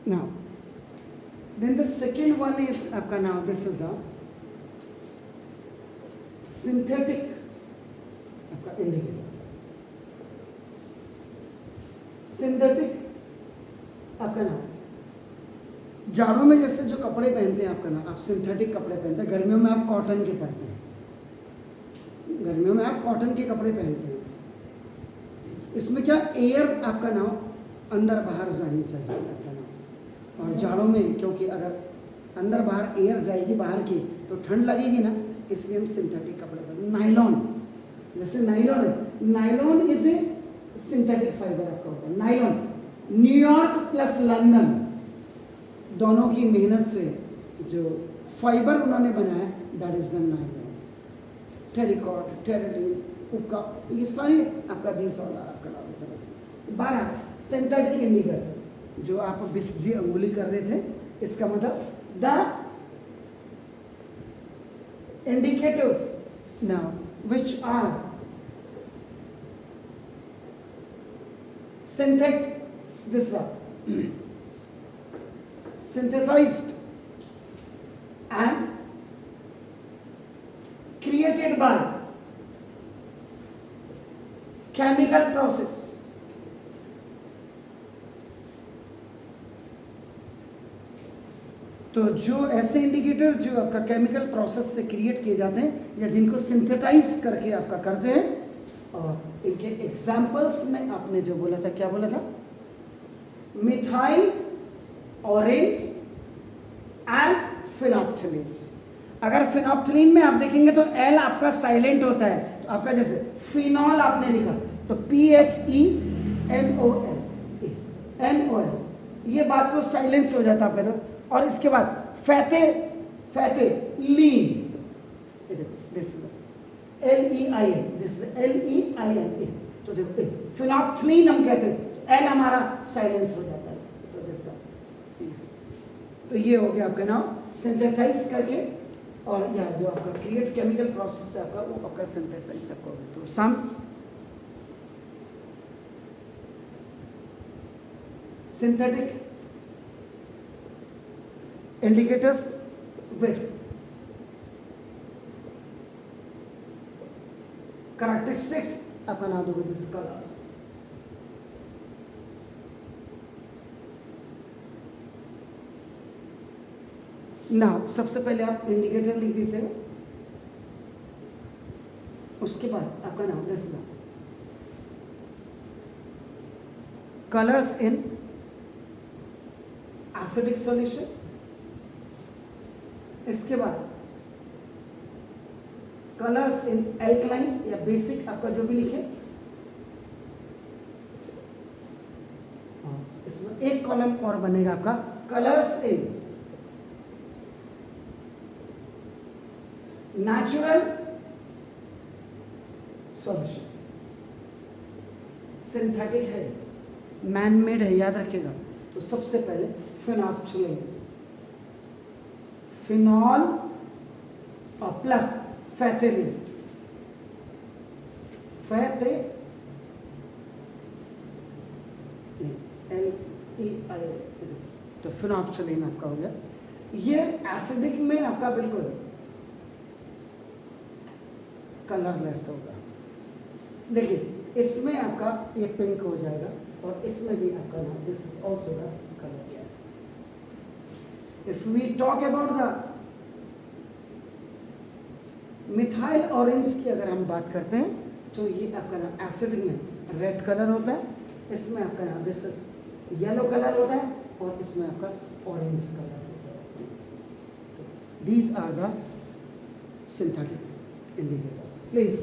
Now, then the second one is आपका now this is the synthetic आपका indicators. Synthetic आपका ना जाड़ों में जैसे जो कपड़े पहनते हैं आपका ना, आप सिंथेटिक कपड़े पहनते हैं, गर्मियों में आप कॉटन के पहनते हैं, गर्मियों में आप कॉटन के कपड़े पहनते हैं। इसमें क्या एयर आपका ना अंदर बाहर जानी चाहिए आपका ना, और जाड़ों में क्योंकि अगर अंदर बाहर एयर जाएगी बाहर की तो ठंड लगेगी ना, इसलिए हम सिंथेटिक कपड़े पहनते हैं। नाइलॉन, जैसे नाइलॉन है, nylon is a synthetic fibre आपका होता है। नाइलॉन न्यूयॉर्क प्लस लंदन दोनों की मेहनत से जो फाइबर उन्होंने बनाया, that is the nylon. Terrycot, terylene, उक्का, ये सारे आपका देश वाला आपका तरह से 12 सिंथेटिक इंडिकेटर जो आप बिस्जी अंगुली कर रहे थे, इसका मतलब the indicators now which are synthesized and created by chemical process. तो जो ऐसे इंडिकेटर जो आपका केमिकल प्रोसेस से क्रिएट किए जाते हैं या जिनको सिंथेटाइज करके आपका करते हैं, और इनके एग्जाम्पल्स में आपने जो बोला था, क्या बोला था? Methyl orange and phenolphthalein. अगर फिनॉप्थलीन में आप देखेंगे तो एल आपका साइलेंट होता है, तो आपका जैसे फिनॉल आपने लिखा तो PHENOL, ये बात को साइलेंस हो जाता आपका तो। और इसके बाद फैते लीन, दिस LEIN, दिस LEIN, तो देखो फिनॉप्थलीन हम कहते हैं, एल हमारा साइलेंस हो जाता है, तो दिस, तो ये हो गया आपका नाम सिंथेसाइज करके, और या जो आपका क्रिएट केमिकल प्रोसेस है आपका, वो आपका सिंथेसाइज आपका होगा। तो सम सिंथेटिक indicators with characteristics आपका नाम दोगे, दिस कलर्स। नाउ सबसे पहले आप इंडिकेटर लिख दीजिएगा, उसके बाद आपका नाम this colours in acidic solution, इसके बाद कलर्स इन एल्कलाइन या बेसिक आपका जो भी लिखे, इसमें एक कॉलम और बनेगा आपका colours in natural solution. Synthetic है, मैन मेड है, याद रखिएगा। तो सबसे पहले फिनॉप्थलीन, फिनॉल और प्लस फैथेलिन, LEIN, तो फिनॉप्थलीन आपका हो गया। ये एसिडिक में आपका बिल्कुल कलरलेस होगा, लेकिन इसमें आपका ये पिंक हो जाएगा, और इसमें भी आपका नाम this is also the colourless. If we talk about the methyl orange की अगर हम बात करते हैं, तो ये आपका ना एसिडिक में रेड कलर होता है, इसमें आपका ना दिस इज येलो कलर होता है, और इसमें आपका ऑरेंज कलर होता है। These are the synthetic indicators. Please